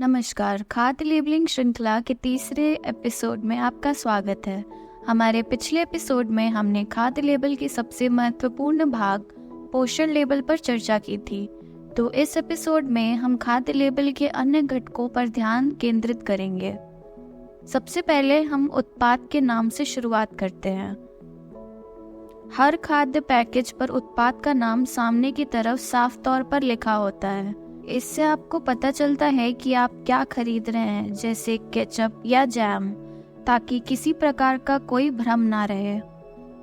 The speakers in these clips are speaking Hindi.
नमस्कार, खाद्य लेबलिंग श्रृंखला के तीसरे एपिसोड में आपका स्वागत है। हमारे पिछले एपिसोड में हमने खाद्य लेबल के सबसे महत्वपूर्ण भाग पोषण लेबल पर चर्चा की थी। तो इस एपिसोड में हम खाद्य लेबल के अन्य घटकों पर ध्यान केंद्रित करेंगे। सबसे पहले हम उत्पाद के नाम से शुरुआत करते हैं। हर खाद्य पैकेज पर उत्पाद का नाम सामने की तरफ साफ तौर पर लिखा होता है। इससे आपको पता चलता है कि आप क्या खरीद रहे हैं, जैसे केचप या जैम, ताकि किसी प्रकार का कोई भ्रम ना रहे।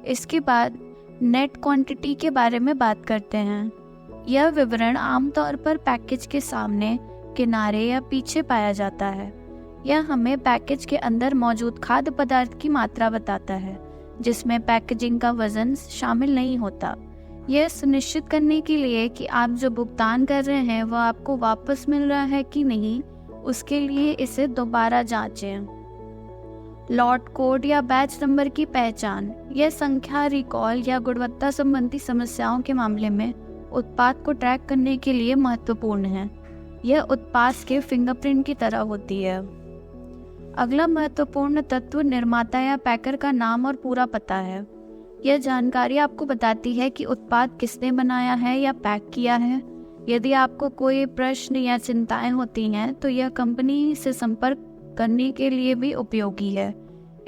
इसके बाद नेट क्वांटिटी के बारे में बात करते हैं। यह विवरण आमतौर पर पैकेज के सामने, किनारे या पीछे पाया जाता है। यह हमें पैकेज के अंदर मौजूद खाद्य पदार्थ की मात्रा बताता है, जिसमें पैकेजिंग का वजन शामिल नहीं होता। यह सुनिश्चित करने के लिए कि आप जो भुगतान कर रहे हैं वह आपको वापस मिल रहा है कि नहीं, उसके लिए इसे दोबारा जांचें। लॉट कोड या बैच नंबर की पहचान। यह संख्या रिकॉल या गुणवत्ता संबंधी समस्याओं के मामले में उत्पाद को ट्रैक करने के लिए महत्वपूर्ण है। यह उत्पाद के फिंगरप्रिंट की तरह होती है। अगला महत्वपूर्ण तत्व निर्माता या पैकर का नाम और पूरा पता है। यह जानकारी आपको बताती है कि उत्पाद किसने बनाया है या पैक किया है। यदि आपको कोई प्रश्न या चिंताएं होती हैं तो यह कंपनी से संपर्क करने के लिए भी उपयोगी है।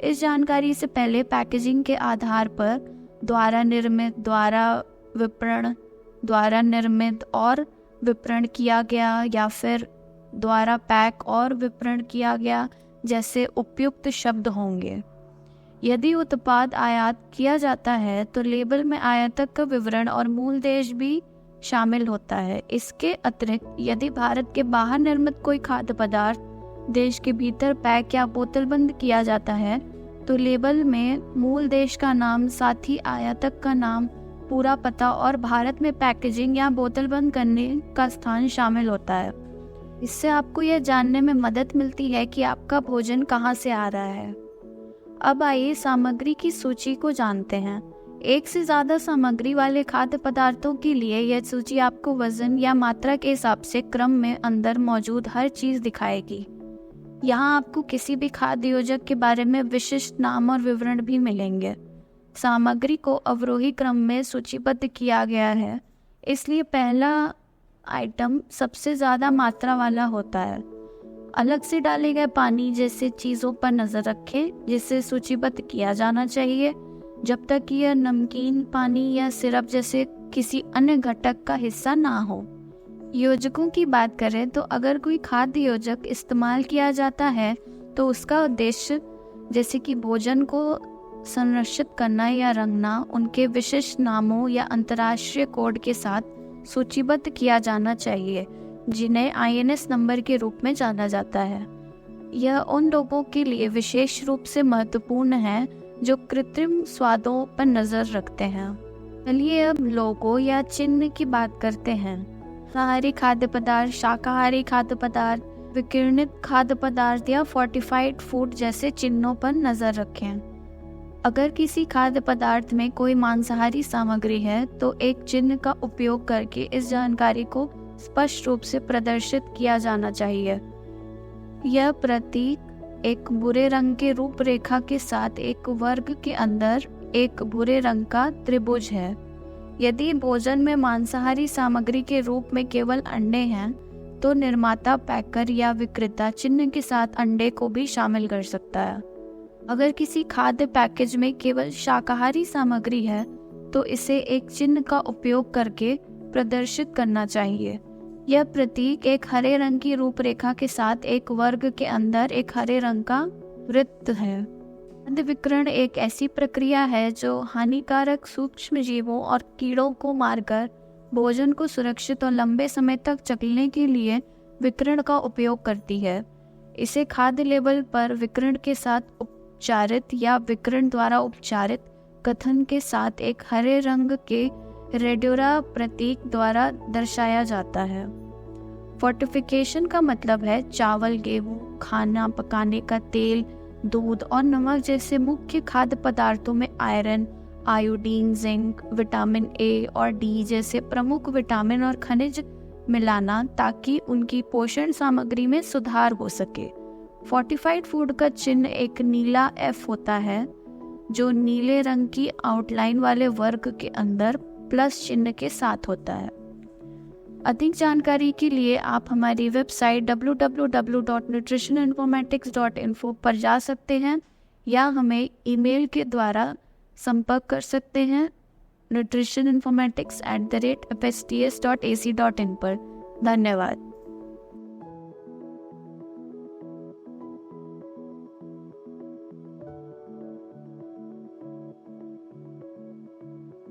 इस जानकारी से पहले पैकेजिंग के आधार पर द्वारा निर्मित, द्वारा निर्मित और विपणन किया गया या फिर द्वारा पैक और विपणन किया गया जैसे उपयुक्त शब्द होंगे। यदि उत्पाद आयात किया जाता है तो लेबल में आयातक का विवरण और मूल देश भी शामिल होता है। इसके अतिरिक्त यदि भारत के बाहर निर्मित कोई खाद्य पदार्थ देश के भीतर पैक या बोतलबंद किया जाता है तो लेबल में मूल देश का नाम, साथ ही आयातक का नाम, पूरा पता और भारत में पैकेजिंग या बोतलबंद करने का स्थान शामिल होता है। इससे आपको यह जानने में मदद मिलती है कि आपका भोजन कहाँ से आ रहा है। अब आइए सामग्री की सूची को जानते हैं। एक से ज़्यादा सामग्री वाले खाद्य पदार्थों के लिए यह सूची आपको वजन या मात्रा के हिसाब से क्रम में अंदर मौजूद हर चीज़ दिखाएगी। यहाँ आपको किसी भी खाद्य योजक के बारे में विशिष्ट नाम और विवरण भी मिलेंगे। सामग्री को अवरोही क्रम में सूचीबद्ध किया गया है, इसलिए पहला आइटम सबसे ज़्यादा मात्रा वाला होता है। अलग से डाले गए पानी जैसे चीज़ों पर नज़र रखें जिसे सूचीबद्ध किया जाना चाहिए, जब तक कि यह नमकीन, पानी या सिरप जैसे किसी अन्य घटक का हिस्सा ना हो। योजकों की बात करें तो अगर कोई खाद्य योजक इस्तेमाल किया जाता है तो उसका उद्देश्य, जैसे कि भोजन को संरक्षित करना या रंगना, उनके विशिष्ट नामों या अंतर्राष्ट्रीय कोड के साथ सूचीबद्ध किया जाना चाहिए, जिन्हें INS नंबर के रूप में जाना जाता है। यह उन लोगों के लिए विशेष रूप से महत्वपूर्ण है जो कृत्रिम स्वादों पर नज़र रखते हैं। चलिए अब लोगो या चिन्ह की बात करते हैं। शाकाहारी खाद्य पदार्थ, शाकाहारी खाद्य पदार्थ, विकिरणित खाद्य पदार्थ या फोर्टिफाइड फूड जैसे चिन्हों पर नज़र रखें। अगर किसी खाद्य पदार्थ में कोई मांसाहारी सामग्री है तो एक चिन्ह का उपयोग करके इस जानकारी को स्पष्ट रूप से प्रदर्शित किया जाना चाहिए। यह प्रतीक एक भूरे रंग के रूपरेखा के साथ एक वर्ग के अंदर एक भूरे रंग का त्रिभुज है। यदि भोजन में मांसाहारी सामग्री के रूप में केवल अंडे हैं तो निर्माता, पैकर या विक्रेता चिन्ह के साथ अंडे को भी शामिल कर सकता है। अगर किसी खाद्य पैकेज में केवल शाकाहारी सामग्री है तो इसे एक चिन्ह का उपयोग करके प्रदर्शित करना चाहिए। यह प्रतीक एक हरे रंग की रूपरेखा के साथ एक वर्ग के अंदर एक हरे रंग का वृत्त है। खाद्य विकिरण एक ऐसी प्रक्रिया है जो हानिकारक सूक्ष्म जीवों और कीड़ों को मारकर भोजन को सुरक्षित और लंबे समय तक चलने के लिए विकिरण का उपयोग करती है। इसे खाद्य लेबल पर विकिरण के साथ उपचारित या विकिरण द्वारा उपचारित कथन के साथ एक हरे रंग के रेडोरा प्रतीक द्वारा दर्शाया जाता है। फोर्टिफिकेशन का मतलब है चावल, गेहूं, खाना पकाने का तेल, दूध और नमक जैसे मुख्य खाद्य पदार्थों में iron, iodine, zinc, vitamin A और D जैसे प्रमुख विटामिन और खनिज मिलाना ताकि उनकी पोषण सामग्री में सुधार हो सके। फोर्टिफाइड फूड का चिन्ह एक नीला F होता है जो नीले रंग की आउटलाइन वाले वर्ग के अंदर प्लस चिन्ह के साथ होता है। अधिक जानकारी के लिए आप हमारी वेबसाइट www.nutritioninformatics.info पर जा सकते हैं या हमें ईमेल के द्वारा संपर्क कर सकते हैं nutritioninformatics@fsts.ac.in पर। धन्यवाद।